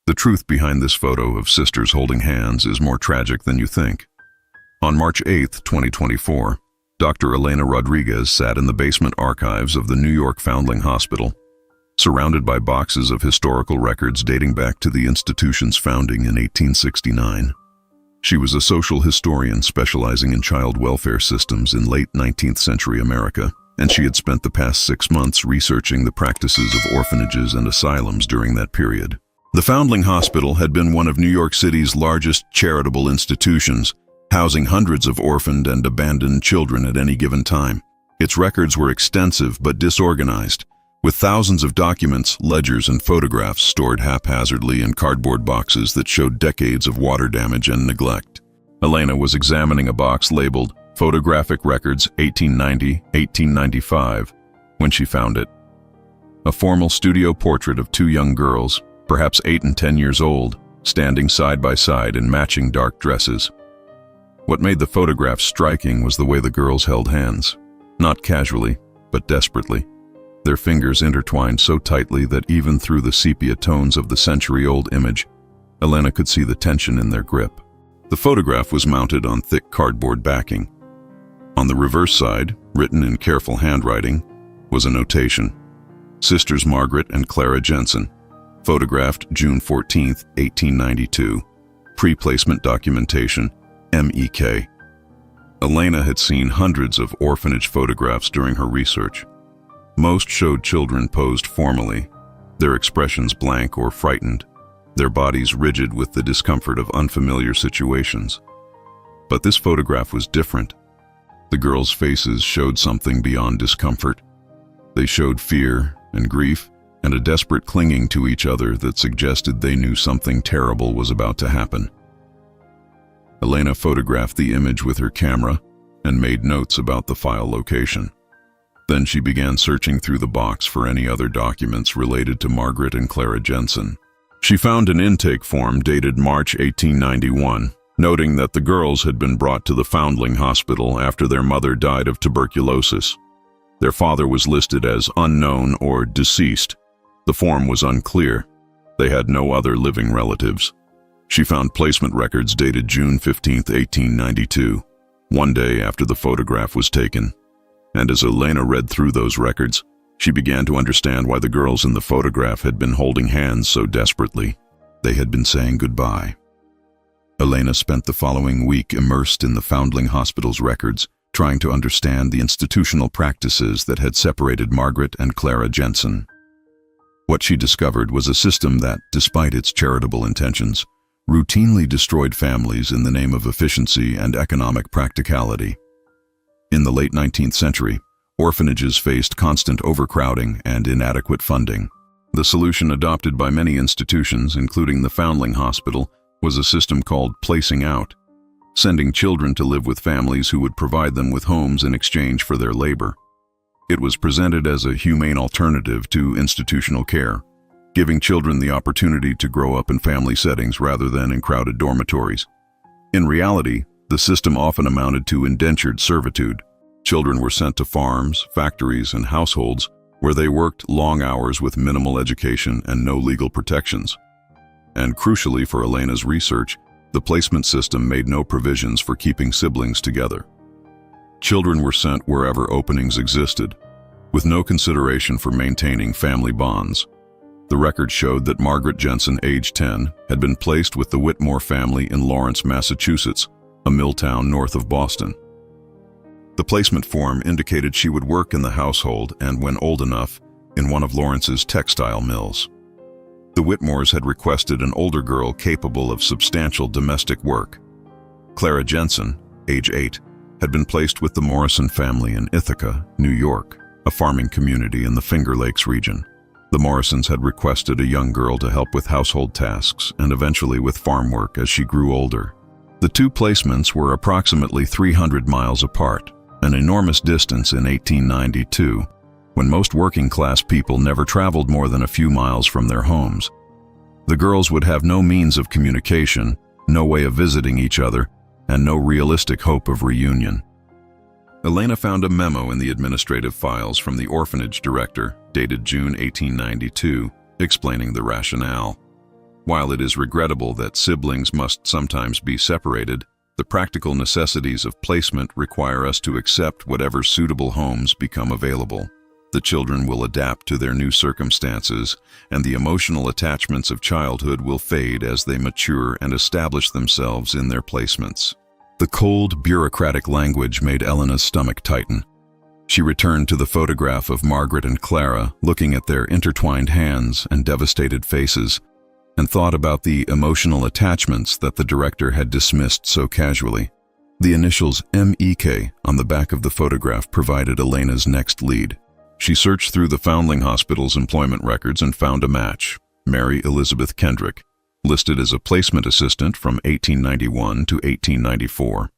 The truth behind this photo of sisters holding hands is more tragic than you think. On March 8, 2024, Dr. Elena Rodriguez sat in the basement archives of the New York Foundling Hospital, surrounded by boxes of historical records dating back to the institution's founding in 1869. She was a social historian specializing in child welfare systems in late 19th century America, and she had spent the past 6 months researching the practices of orphanages and asylums during that period. The Foundling Hospital had been one of New York City's largest charitable institutions, housing hundreds of orphaned and abandoned children at any given time. Its records were extensive but disorganized, with thousands of documents, ledgers, and photographs stored haphazardly in cardboard boxes that showed decades of water damage and neglect. Elena was examining a box labeled Photographic Records 1890-1895 when she found it. A formal studio portrait of 2 young girls, perhaps 8 and 10 years old, standing side by side in matching dark dresses. What made the photograph striking was the way the girls held hands, not casually, but desperately. Their fingers intertwined so tightly that even through the sepia tones of the century-old image, Elena could see the tension in their grip. The photograph was mounted on thick cardboard backing. On the reverse side, written in careful handwriting, was a notation: Sisters Margaret and Clara Jensen, photographed June 14, 1892. Pre-placement documentation, MEK. Elena had seen hundreds of orphanage photographs during her research. Most showed children posed formally, their expressions blank or frightened, their bodies rigid with the discomfort of unfamiliar situations. But this photograph was different. The girls' faces showed something beyond discomfort. They showed fear and grief and a desperate clinging to each other that suggested they knew something terrible was about to happen. Elena photographed the image with her camera and made notes about the file location. Then she began searching through the box for any other documents related to Margaret and Clara Jensen. She found an intake form dated March 1891, noting that the girls had been brought to the Foundling Hospital after their mother died of tuberculosis. Their father was listed as unknown or deceased. The form was unclear. They had no other living relatives. She found placement records dated June 15, 1892, one day after the photograph was taken. And as Elena read through those records, she began to understand why the girls in the photograph had been holding hands so desperately. They had been saying goodbye. Elena spent the following week immersed in the Foundling Hospital's records, trying to understand the institutional practices that had separated Margaret and Clara Jensen. What she discovered was a system that, despite its charitable intentions, routinely destroyed families in the name of efficiency and economic practicality. In the late 19th century, orphanages faced constant overcrowding and inadequate funding. The solution adopted by many institutions, including the Foundling Hospital, was a system called placing out, sending children to live with families who would provide them with homes in exchange for their labor. It was presented as a humane alternative to institutional care, giving children the opportunity to grow up in family settings rather than in crowded dormitories. In reality, the system often amounted to indentured servitude. Children were sent to farms, factories, and households where they worked long hours with minimal education and no legal protections. And crucially for Elena's research, the placement system made no provisions for keeping siblings together. Children were sent wherever openings existed, with no consideration for maintaining family bonds. The record showed that Margaret Jensen, age 10, had been placed with the Whitmore family in Lawrence, Massachusetts, a mill town north of Boston. The placement form indicated she would work in the household and, when old enough, in one of Lawrence's textile mills. The Whitmores had requested an older girl capable of substantial domestic work. Clara Jensen, age 8, had been placed with the Morrison family in Ithaca, New York, a farming community in the Finger Lakes region. The Morrisons had requested a young girl to help with household tasks and eventually with farm work as she grew older. The two placements were approximately 300 miles apart, an enormous distance in 1892, when most working-class people never traveled more than a few miles from their homes. The girls would have no means of communication, no way of visiting each other, and no realistic hope of reunion. Elena found a memo in the administrative files from the orphanage director, dated June 1892, explaining the rationale. While it is regrettable that siblings must sometimes be separated, the practical necessities of placement require us to accept whatever suitable homes become available. The children will adapt to their new circumstances, and the emotional attachments of childhood will fade as they mature and establish themselves in their placements. The cold, bureaucratic language made Elena's stomach tighten. She returned to the photograph of Margaret and Clara, looking at their intertwined hands and devastated faces, and thought about the emotional attachments that the director had dismissed so casually. The initials MEK on the back of the photograph provided Elena's next lead. She searched through the Foundling Hospital's employment records and found a match: Mary Elizabeth Kendrick, listed as a placement assistant from 1891 to 1894.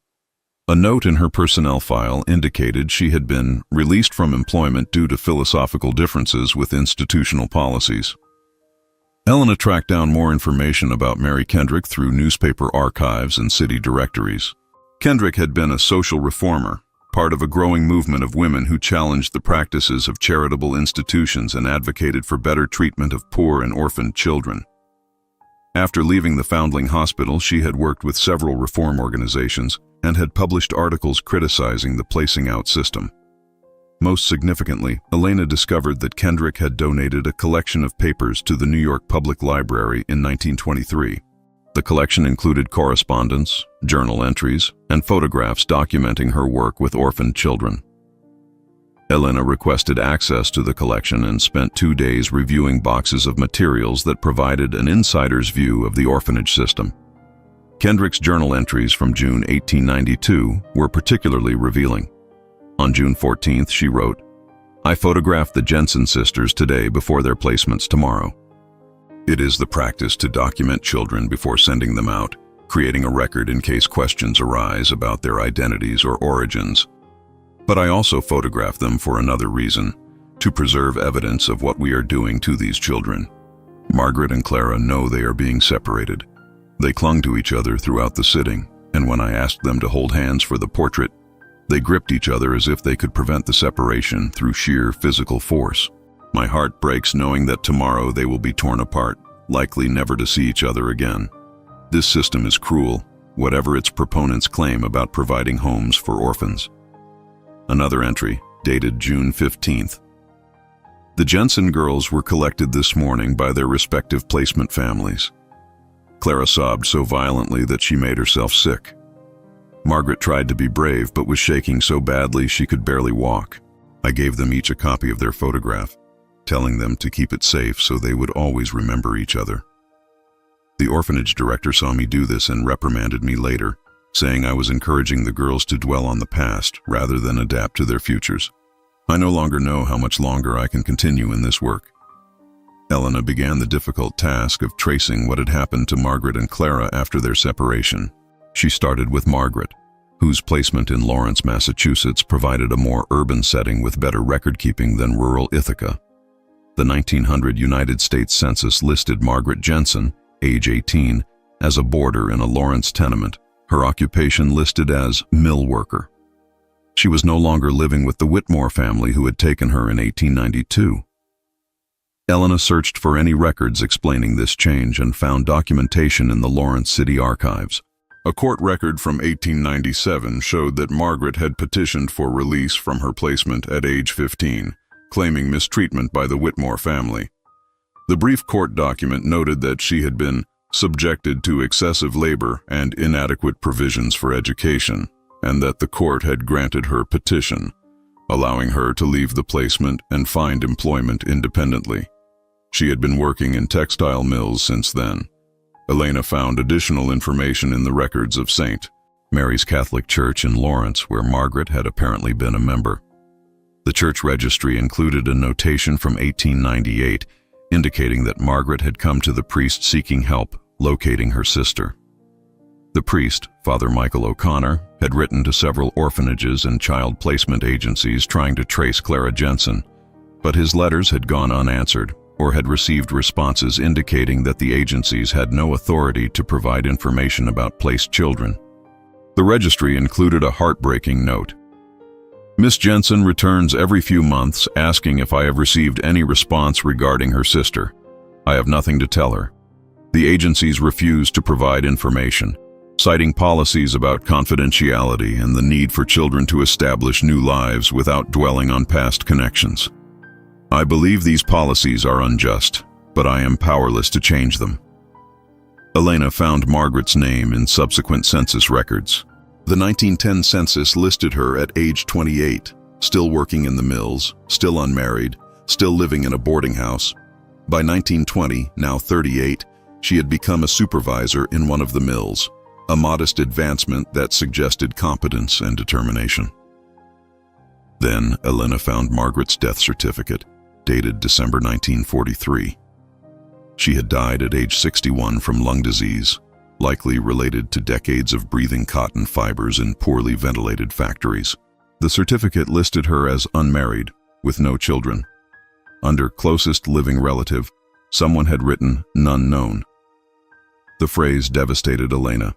A note in her personnel file indicated she had been released from employment due to philosophical differences with institutional policies. Elena tracked down more information about Mary Kendrick through newspaper archives and city directories. Kendrick had been a social reformer, part of a growing movement of women who challenged the practices of charitable institutions and advocated for better treatment of poor and orphaned children. After leaving the Foundling Hospital, she had worked with several reform organizations and had published articles criticizing the placing out system. Most significantly, Elena discovered that Kendrick had donated a collection of papers to the New York Public Library in 1923. The collection included correspondence, journal entries, and photographs documenting her work with orphaned children. Elena requested access to the collection and spent 2 days reviewing boxes of materials that provided an insider's view of the orphanage system. Kendrick's journal entries from June 1892 were particularly revealing. On June 14th, she wrote, "I photographed the Jensen sisters today before their placements tomorrow. It is the practice to document children before sending them out, creating a record in case questions arise about their identities or origins. But I also photograph them for another reason, to preserve evidence of what we are doing to these children. Margaret and Clara know they are being separated. They clung to each other throughout the sitting, and when I asked them to hold hands for the portrait, they gripped each other as if they could prevent the separation through sheer physical force. My heart breaks knowing that tomorrow they will be torn apart, likely never to see each other again. This system is cruel, whatever its proponents claim about providing homes for orphans." Another entry, dated June 15th. "The Jensen girls were collected this morning by their respective placement families. Clara sobbed so violently that she made herself sick. Margaret tried to be brave but was shaking so badly she could barely walk. I gave them each a copy of their photograph, telling them to keep it safe so they would always remember each other. The orphanage director saw me do this and reprimanded me later, saying I was encouraging the girls to dwell on the past rather than adapt to their futures. I no longer know how much longer I can continue in this work." Elena began the difficult task of tracing what had happened to Margaret and Clara after their separation. She started with Margaret, whose placement in Lawrence, Massachusetts provided a more urban setting with better record-keeping than rural Ithaca. The 1900 United States Census listed Margaret Jensen, age 18, as a boarder in a Lawrence tenement, her occupation listed as mill worker. She was no longer living with the Whitmore family who had taken her in 1892. Elena searched for any records explaining this change and found documentation in the Lawrence City Archives. A court record from 1897 showed that Margaret had petitioned for release from her placement at age 15, claiming mistreatment by the Whitmore family. The brief court document noted that she had been subjected to excessive labor and inadequate provisions for education, and that the court had granted her petition, allowing her to leave the placement and find employment independently. She had been working in textile mills since then. Elena found additional information in the records of St. Mary's Catholic Church in Lawrence, where Margaret had apparently been a member. The church registry included a notation from 1898 indicating that Margaret had come to the priest seeking help locating her sister. The priest, Father Michael O'Connor, had written to several orphanages and child placement agencies trying to trace Clara Jensen, but his letters had gone unanswered or had received responses indicating that the agencies had no authority to provide information about placed children. The registry included a heartbreaking note. "Miss Jensen returns every few months asking if I have received any response regarding her sister. I have nothing to tell her. The agencies refused to provide information, citing policies about confidentiality and the need for children to establish new lives without dwelling on past connections. I believe these policies are unjust, but I am powerless to change them. Elena found Margaret's name in subsequent census records. The 1910 census listed her at age 28, still working in the mills, still unmarried, still living in a boarding house. By 1920, now 38, she had become a supervisor in one of the mills, a modest advancement that suggested competence and determination. Then Elena found Margaret's death certificate, dated December 1943. She had died at age 61 from lung disease, likely related to decades of breathing cotton fibers in poorly ventilated factories. The certificate listed her as unmarried, with no children. Under closest living relative, someone had written none known. The phrase devastated Elena.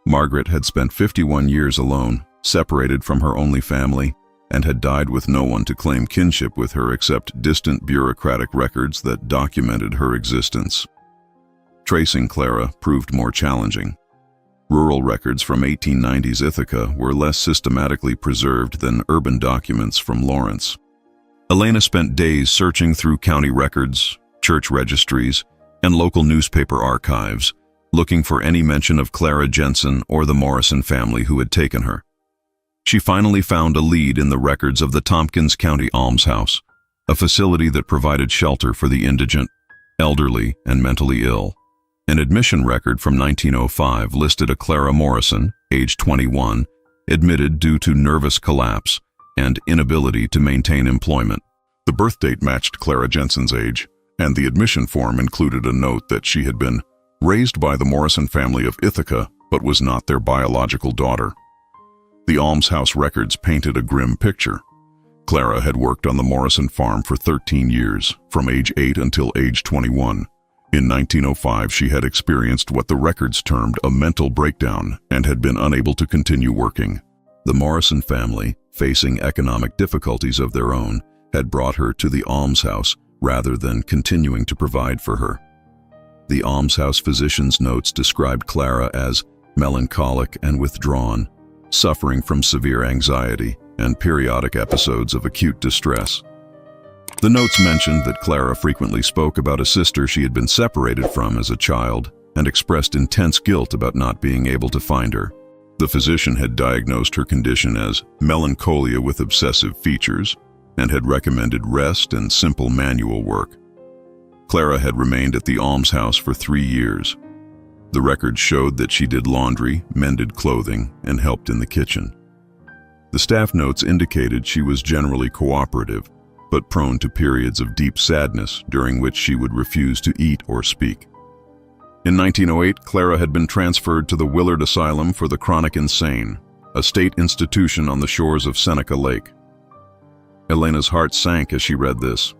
Margaret had spent 51 years alone, separated from her only family, and had died with no one to claim kinship with her except distant bureaucratic records that documented her existence. Tracing Clara proved more challenging. Rural records from 1890s Ithaca were less systematically preserved than urban documents from Lawrence. Elena spent days searching through county records, church registries, and local newspaper archives, looking for any mention of Clara Jensen or the Morrison family who had taken her. She finally found a lead in the records of the Tompkins County Almshouse, a facility that provided shelter for the indigent, elderly, and mentally ill. An admission record from 1905 listed a Clara Morrison, age 21, admitted due to nervous collapse and inability to maintain employment. The birth date matched Clara Jensen's age, and the admission form included a note that she had been raised by the Morrison family of Ithaca but was not their biological daughter. The almshouse records painted a grim picture. Clara had worked on the Morrison farm for 13 years, from age 8 until age 21. In 1905, she had experienced what the records termed a mental breakdown and had been unable to continue working. The Morrison family, facing economic difficulties of their own, had brought her to the almshouse rather than continuing to provide for her. The almshouse physician's notes described Clara as melancholic and withdrawn, suffering from severe anxiety and periodic episodes of acute distress. The notes mentioned that Clara frequently spoke about a sister she had been separated from as a child and expressed intense guilt about not being able to find her. The physician had diagnosed her condition as melancholia with obsessive features and had recommended rest and simple manual work. Clara had remained at the almshouse for 3 years. The records showed that she did laundry, mended clothing, and helped in the kitchen. The staff notes indicated she was generally cooperative, but prone to periods of deep sadness during which she would refuse to eat or speak. In 1908, Clara had been transferred to the Willard Asylum for the Chronic Insane, a state institution on the shores of Seneca Lake. Elena's heart sank as she read this.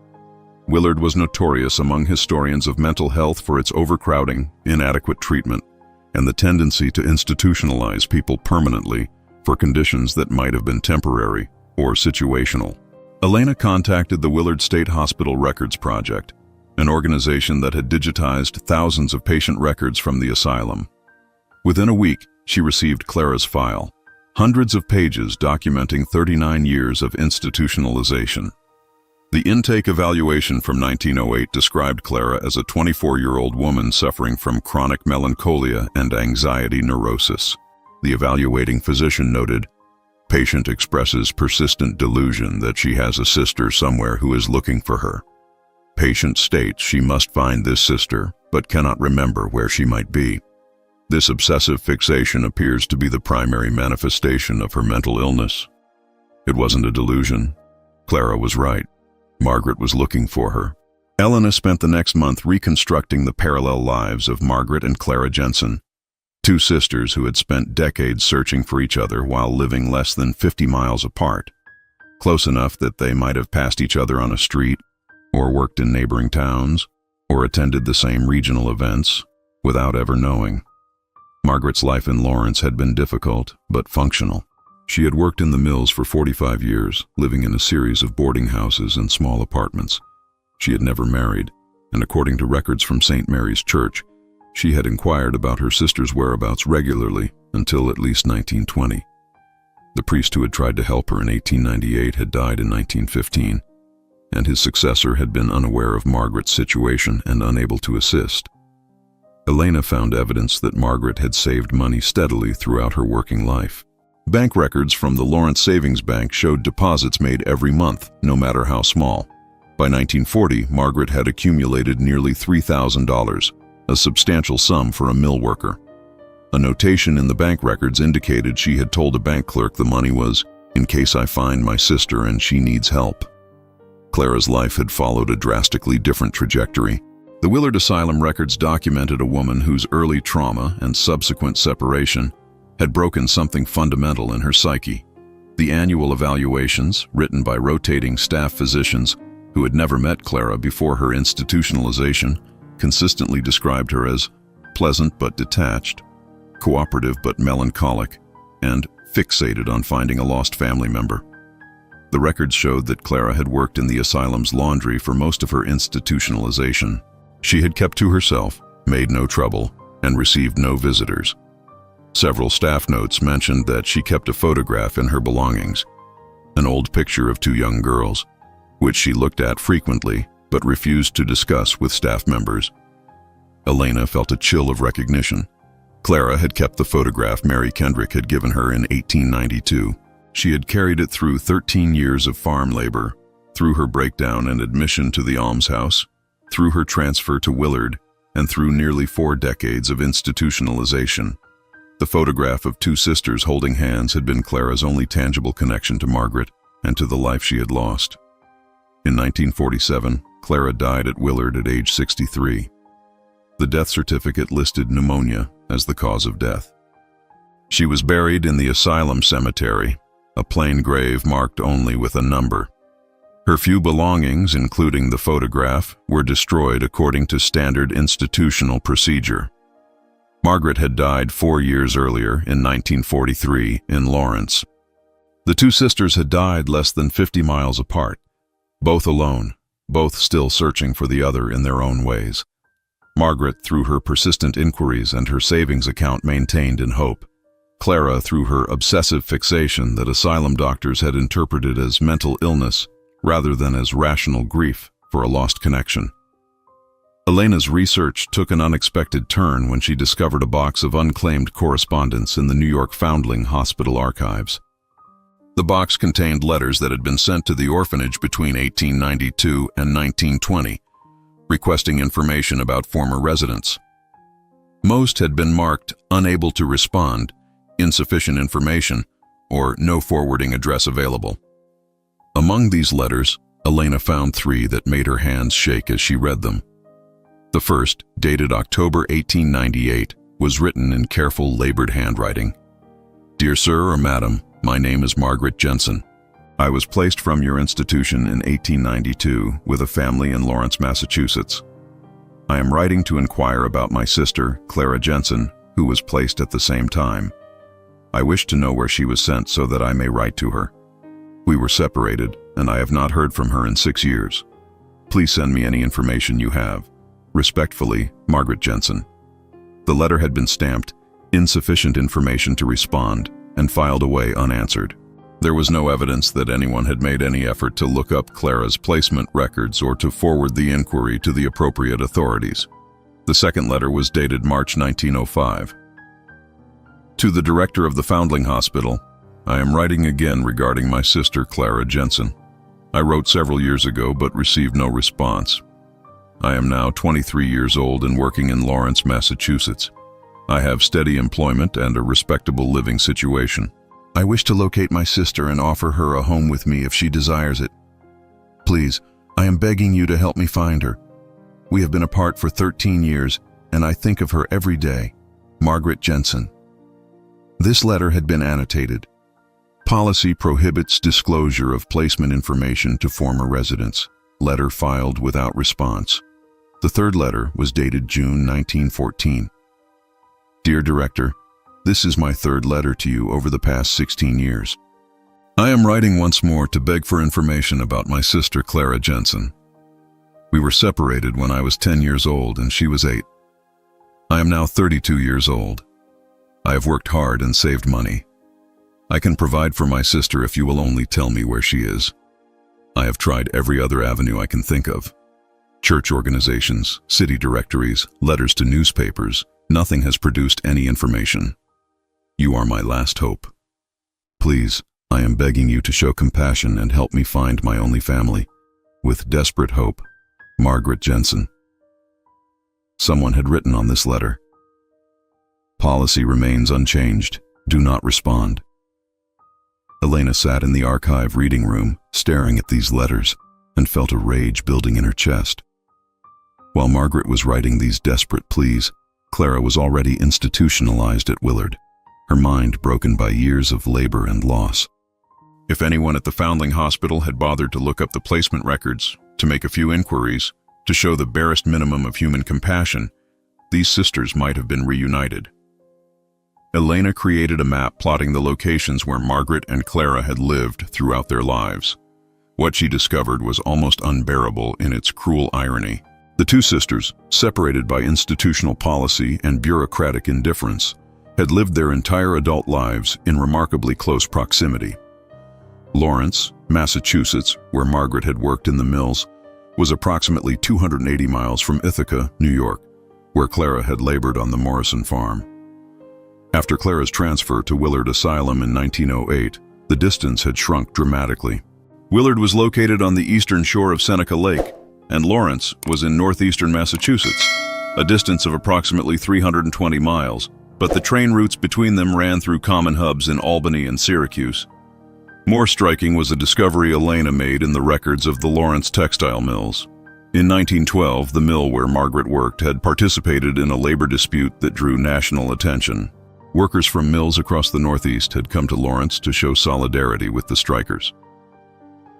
Willard was notorious among historians of mental health for its overcrowding, inadequate treatment, and the tendency to institutionalize people permanently for conditions that might have been temporary or situational. Elena contacted the Willard State Hospital Records Project, an organization that had digitized thousands of patient records from the asylum. Within a week, she received Clara's file, hundreds of pages documenting 39 years of institutionalization. The intake evaluation from 1908 described Clara as a 24-year-old woman suffering from chronic melancholia and anxiety neurosis. The evaluating physician noted, "Patient expresses persistent delusion that she has a sister somewhere who is looking for her. Patient states she must find this sister, but cannot remember where she might be. This obsessive fixation appears to be the primary manifestation of her mental illness." It wasn't a delusion. Clara was right. Margaret was looking for her. Elena spent the next month reconstructing the parallel lives of Margaret and Clara Jensen, two sisters who had spent decades searching for each other while living less than 50 miles apart, close enough that they might have passed each other on a street, or worked in neighboring towns, or attended the same regional events, without ever knowing. Margaret's life in Lawrence had been difficult, but functional. She had worked in the mills for 45 years, living in a series of boarding houses and small apartments. She had never married, and according to records from St. Mary's Church, She had inquired about her sister's whereabouts regularly until at least 1920. The priest who had tried to help her in 1898 had died in 1915, and his successor had been unaware of Margaret's situation and unable to assist. Elena found evidence that Margaret had saved money steadily throughout her working life. Bank records from the Lawrence Savings Bank showed deposits made every month, no matter how small. By 1940, Margaret had accumulated nearly $3,000, a substantial sum for a mill worker. A notation in the bank records indicated she had told a bank clerk the money was, "in case I find my sister and she needs help." Clara's life had followed a drastically different trajectory. The Willard Asylum records documented a woman whose early trauma and subsequent separation had broken something fundamental in her psyche. The annual evaluations, written by rotating staff physicians who had never met Clara before her institutionalization, consistently described her as pleasant but detached, cooperative but melancholic, and fixated on finding a lost family member. The records showed that Clara had worked in the asylum's laundry for most of her institutionalization. She had kept to herself, made no trouble, and received no visitors. Several staff notes mentioned that she kept a photograph in her belongings, an old picture of two young girls, which she looked at frequently but refused to discuss with staff members. Elena felt a chill of recognition. Clara had kept the photograph Mary Kendrick had given her in 1892. She had carried it through 13 years of farm labor, through her breakdown and admission to the almshouse, through her transfer to Willard, and through nearly 4 decades of institutionalization. The photograph of two sisters holding hands had been Clara's only tangible connection to Margaret and to the life she had lost. In 1947, Clara died at Willard at age 63. The death certificate listed pneumonia as the cause of death. She was buried in the asylum cemetery, a plain grave marked only with a number. Her few belongings, including the photograph, were destroyed according to standard institutional procedure. Margaret had died 4 years earlier, in 1943, in Lawrence. The two sisters had died less than 50 miles apart, both alone, both still searching for the other in their own ways. Margaret, through her persistent inquiries and her savings account maintained in hope. Clara, through her obsessive fixation that asylum doctors had interpreted as mental illness rather than as rational grief for a lost connection. Elena's research took an unexpected turn when she discovered a box of unclaimed correspondence in the New York Foundling Hospital archives. The box contained letters that had been sent to the orphanage between 1892 and 1920, requesting information about former residents. Most had been marked unable to respond, insufficient information, or no forwarding address available. Among these letters, Elena found 3 that made her hands shake as she read them. The first, dated October 1898, was written in careful, labored handwriting. "Dear Sir or Madam, my name is Margaret Jensen. I was placed from your institution in 1892 with a family in Lawrence, Massachusetts. I am writing to inquire about my sister, Clara Jensen, who was placed at the same time. I wish to know where she was sent so that I may write to her. We were separated, and I have not heard from her in 6 years. Please send me any information you have. Respectfully, Margaret Jensen." The letter had been stamped, "Insufficient information to respond," and filed away unanswered. There was no evidence that anyone had made any effort to look up Clara's placement records or to forward the inquiry to the appropriate authorities. The second letter was dated March 1905. "To the director of the Foundling Hospital, I am writing again regarding my sister Clara Jensen. I wrote several years ago but received no response. I am now 23 years old and working in Lawrence, Massachusetts. I have steady employment and a respectable living situation. I wish to locate my sister and offer her a home with me if she desires it. Please, I am begging you to help me find her. We have been apart for 13 years, and I think of her every day. Margaret Jensen." This letter had been annotated. "Policy prohibits disclosure of placement information to former residents. Letter filed without response." The third letter was dated June 1914. "Dear Director, this is my third letter to you over the past 16 years. I am writing once more to beg for information about my sister Clara Jensen. We were separated when I was 10 years old and she was 8. I am now 32 years old. I have worked hard and saved money. I can provide for my sister if you will only tell me where she is. I have tried every other avenue I can think of. Church organizations, city directories, letters to newspapers. Nothing has produced any information. You are my last hope. Please, I am begging you to show compassion and help me find my only family. With desperate hope, Margaret Jensen. Someone had written on this letter. Policy remains unchanged. Do not respond. Elena sat in the archive reading room, staring at these letters, and felt a rage building in her chest. While Margaret was writing these desperate pleas, Clara was already institutionalized at Willard, her mind broken by years of labor and loss. If anyone at the Foundling Hospital had bothered to look up the placement records, to make a few inquiries, to show the barest minimum of human compassion, these sisters might have been reunited. Elena created a map plotting the locations where Margaret and Clara had lived throughout their lives. What she discovered was almost unbearable in its cruel irony. The two sisters, separated by institutional policy and bureaucratic indifference, had lived their entire adult lives in remarkably close proximity. Lawrence, Massachusetts, where Margaret had worked in the mills, was approximately 280 miles from Ithaca, New York, where Clara had labored on the Morrison farm. After Clara's transfer to Willard Asylum in 1908, the distance had shrunk dramatically. Willard was located on the eastern shore of Seneca Lake, and Lawrence was in northeastern Massachusetts, a distance of approximately 320 miles, but the train routes between them ran through common hubs in Albany and Syracuse. More striking was a discovery Elena made in the records of the Lawrence textile mills. In 1912, the mill where Margaret worked had participated in a labor dispute that drew national attention. Workers from mills across the Northeast had come to Lawrence to show solidarity with the strikers.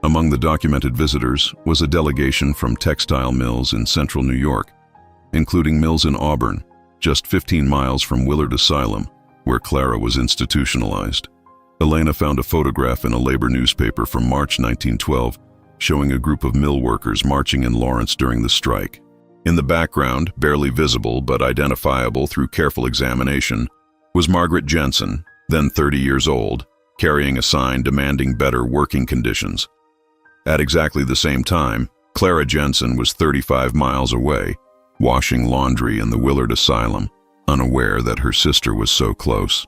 Among the documented visitors was a delegation from textile mills in central New York, including mills in Auburn, just 15 miles from Willard Asylum, where Clara was institutionalized. Elena found a photograph in a labor newspaper from March 1912 showing a group of mill workers marching in Lawrence during the strike. In the background, barely visible but identifiable through careful examination, was Margaret Jensen, then 30 years old, carrying a sign demanding better working conditions. At exactly the same time, Clara Jensen was 35 miles away, washing laundry in the Willard Asylum, unaware that her sister was so close.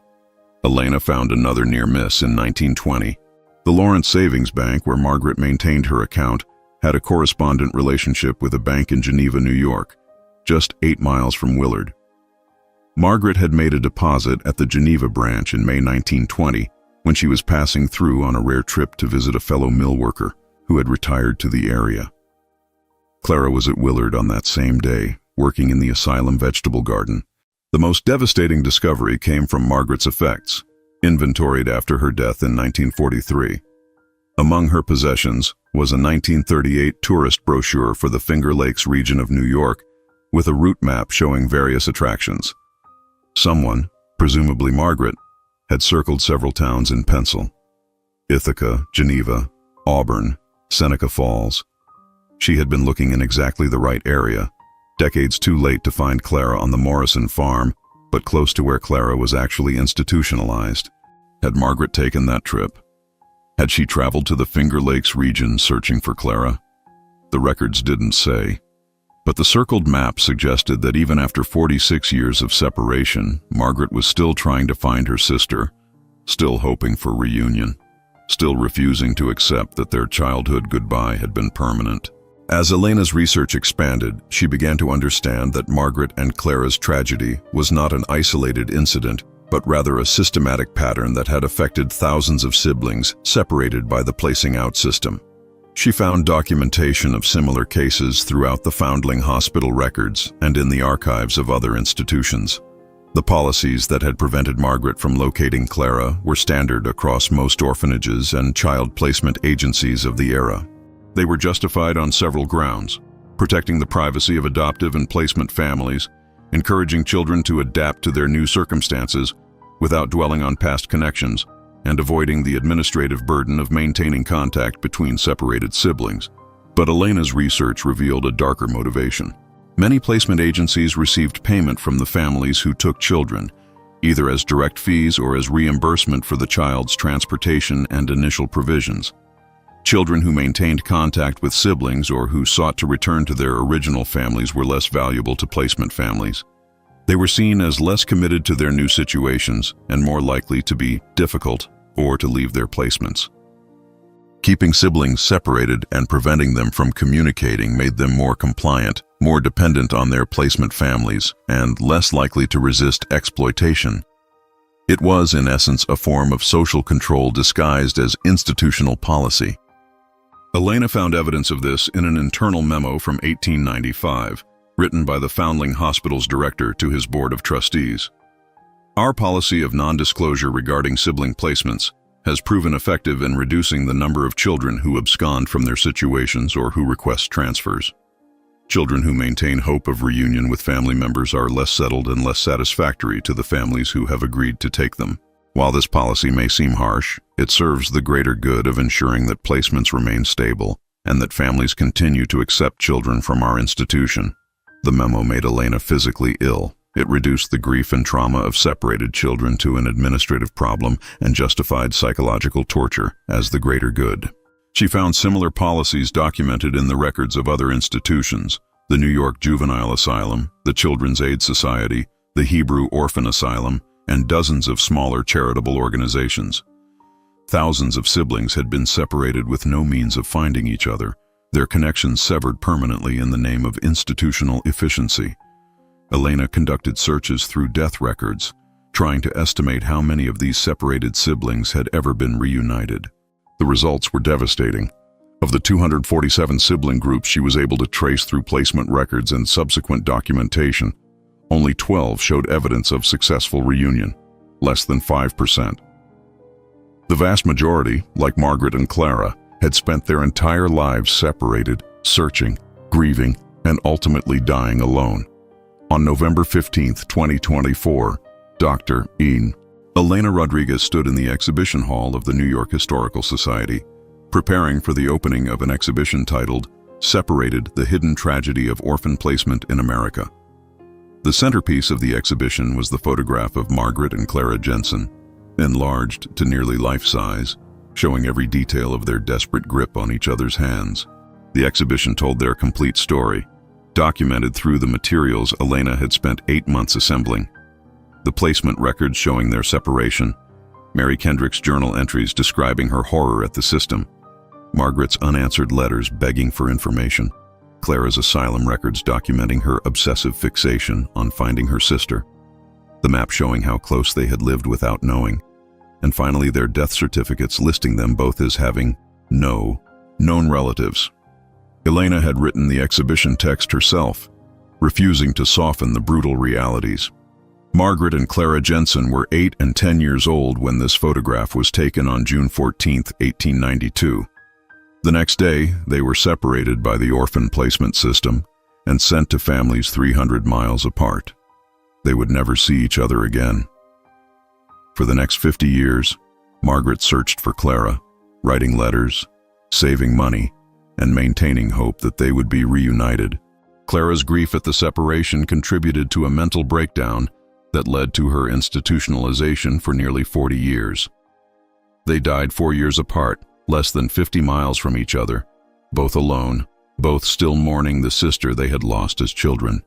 Elena found another near miss in 1920. The Lawrence Savings Bank, where Margaret maintained her account, had a correspondent relationship with a bank in Geneva, New York, just 8 miles from Willard. Margaret had made a deposit at the Geneva branch in May 1920 when she was passing through on a rare trip to visit a fellow mill worker who had retired to the area. Clara was at Willard on that same day, working in the asylum vegetable garden. The most devastating discovery came from Margaret's effects, inventoried after her death in 1943. Among her possessions was a 1938 tourist brochure for the Finger Lakes region of New York with a route map showing various attractions. Someone, presumably Margaret, had circled several towns in pencil: Ithaca, Geneva, Auburn, Seneca Falls. She had been looking in exactly the right area, decades too late to find Clara on the Morrison farm, but close to where Clara was actually institutionalized. Had Margaret taken that trip? Had she traveled to the Finger Lakes region searching for Clara? The records didn't say. But the circled map suggested that even after 46 years of separation, Margaret was still trying to find her sister, still hoping for reunion, still refusing to accept that their childhood goodbye had been permanent. As Elena's research expanded, she began to understand that Margaret and Clara's tragedy was not an isolated incident, but rather a systematic pattern that had affected thousands of siblings separated by the placing out system. She found documentation of similar cases throughout the Foundling Hospital records and in the archives of other institutions. The policies that had prevented Margaret from locating Clara were standard across most orphanages and child placement agencies of the era. They were justified on several grounds: protecting the privacy of adoptive and placement families, encouraging children to adapt to their new circumstances without dwelling on past connections, and avoiding the administrative burden of maintaining contact between separated siblings. But Elena's research revealed a darker motivation. Many placement agencies received payment from the families who took children, either as direct fees or as reimbursement for the child's transportation and initial provisions. Children who maintained contact with siblings or who sought to return to their original families were less valuable to placement families. They were seen as less committed to their new situations and more likely to be difficult or to leave their placements. Keeping siblings separated and preventing them from communicating made them more compliant, more dependent on their placement families, and less likely to resist exploitation. It was, in essence, a form of social control disguised as institutional policy. Elena found evidence of this in an internal memo from 1895, written by the Foundling Hospital's director to his board of trustees. Our policy of non-disclosure regarding sibling placements has proven effective in reducing the number of children who abscond from their situations or who request transfers. Children who maintain hope of reunion with family members are less settled and less satisfactory to the families who have agreed to take them. While this policy may seem harsh, it serves the greater good of ensuring that placements remain stable and that families continue to accept children from our institution. The memo made Elena physically ill. It reduced the grief and trauma of separated children to an administrative problem and justified psychological torture as the greater good. She found similar policies documented in the records of other institutions: the New York Juvenile Asylum, the Children's Aid Society, the Hebrew Orphan Asylum, and dozens of smaller charitable organizations. Thousands of siblings had been separated with no means of finding each other, their connections severed permanently in the name of institutional efficiency. Elena conducted searches through death records, trying to estimate how many of these separated siblings had ever been reunited. The results were devastating. Of the 247 sibling groups she was able to trace through placement records and subsequent documentation, only 12 showed evidence of successful reunion, less than 5%. The vast majority, like Margaret and Clara, had spent their entire lives separated, searching, grieving, and ultimately dying alone. On November 15, 2024, Dr. Elena Rodriguez stood in the exhibition hall of the New York Historical Society, preparing for the opening of an exhibition titled "Separated: The Hidden Tragedy of Orphan Placement in America." The centerpiece of the exhibition was the photograph of Margaret and Clara Jensen, enlarged to nearly life-size, showing every detail of their desperate grip on each other's hands. The exhibition told their complete story, documented through the materials Elena had spent 8 months assembling. The placement records showing their separation, Mary Kendrick's journal entries describing her horror at the system, Margaret's unanswered letters begging for information, Clara's asylum records documenting her obsessive fixation on finding her sister, the map showing how close they had lived without knowing, and finally their death certificates listing them both as having no known relatives. Elena had written the exhibition text herself, refusing to soften the brutal realities. Margaret and Clara Jensen were 8 and 10 years old when this photograph was taken on June 14, 1892. The next day, they were separated by the orphan placement system and sent to families 300 miles apart. They would never see each other again. For the next 50 years, Margaret searched for Clara, writing letters, saving money, and maintaining hope that they would be reunited. Clara's grief at the separation contributed to a mental breakdown that led to her institutionalization for nearly 40 years. They died 4 years apart, less than 50 miles from each other, both alone, both still mourning the sister they had lost as children.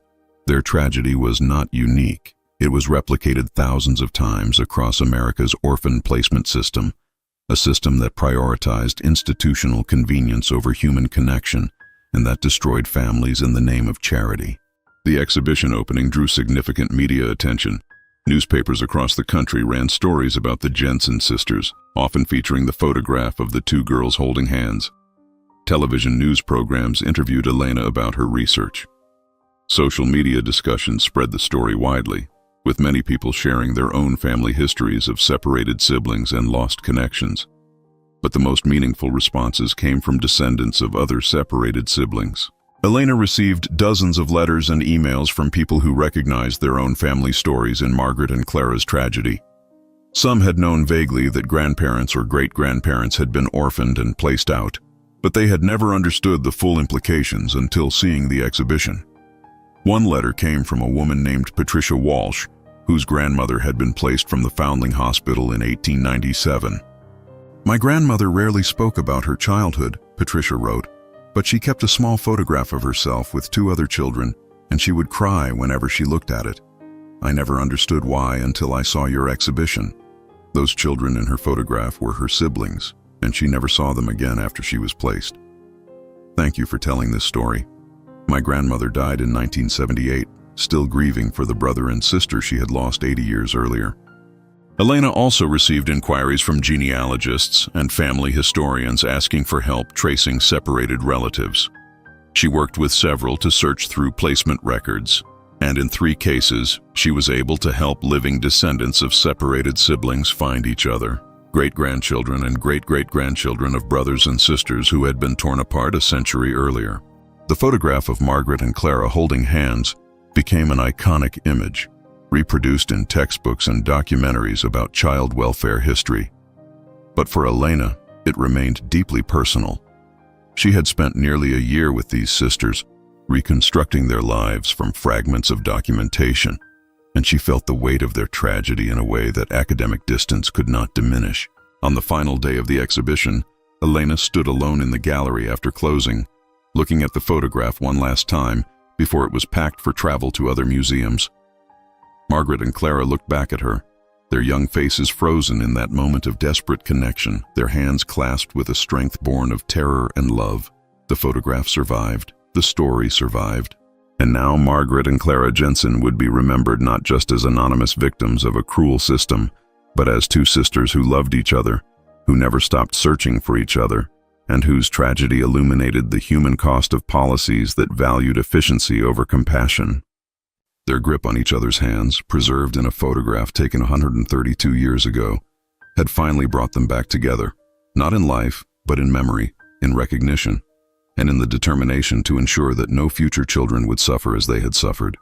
Their tragedy was not unique. It was replicated thousands of times across America's orphan placement system, a system that prioritized institutional convenience over human connection and that destroyed families in the name of charity. The exhibition opening drew significant media attention. Newspapers across the country ran stories about the Jensen sisters, often featuring the photograph of the two girls holding hands. Television news programs interviewed Elena about her research. Social media discussions spread the story widely, with many people sharing their own family histories of separated siblings and lost connections. But the most meaningful responses came from descendants of other separated siblings. Elena received dozens of letters and emails from people who recognized their own family stories in Margaret and Clara's tragedy. Some had known vaguely that grandparents or great-grandparents had been orphaned and placed out, but they had never understood the full implications until seeing the exhibition. One letter came from a woman named Patricia Walsh, whose grandmother had been placed from the Foundling Hospital in 1897. "My grandmother rarely spoke about her childhood," Patricia wrote, "but she kept a small photograph of herself with 2 other children, and she would cry whenever she looked at it. I never understood why until I saw your exhibition. Those children in her photograph were her siblings, and she never saw them again after she was placed. Thank you for telling this story. My grandmother died in 1978, still grieving for the brother and sister she had lost 80 years earlier." Elena also received inquiries from genealogists and family historians asking for help tracing separated relatives. She worked with several to search through placement records, and in 3 cases, she was able to help living descendants of separated siblings find each other, great-grandchildren and great-great-grandchildren of brothers and sisters who had been torn apart a century earlier. The photograph of Margaret and Clara holding hands became an iconic image, reproduced in textbooks and documentaries about child welfare history. But for Elena, it remained deeply personal. She had spent nearly a year with these sisters, reconstructing their lives from fragments of documentation, and she felt the weight of their tragedy in a way that academic distance could not diminish. On the final day of the exhibition, Elena stood alone in the gallery after closing, looking at the photograph one last time before it was packed for travel to other museums. Margaret and Clara looked back at her, their young faces frozen in that moment of desperate connection, their hands clasped with a strength born of terror and love. The photograph survived, the story survived, and now Margaret and Clara Jensen would be remembered not just as anonymous victims of a cruel system, but as 2 sisters who loved each other, who never stopped searching for each other, and whose tragedy illuminated the human cost of policies that valued efficiency over compassion. Their grip on each other's hands, preserved in a photograph taken 132 years ago, had finally brought them back together, not in life, but in memory, in recognition, and in the determination to ensure that no future children would suffer as they had suffered.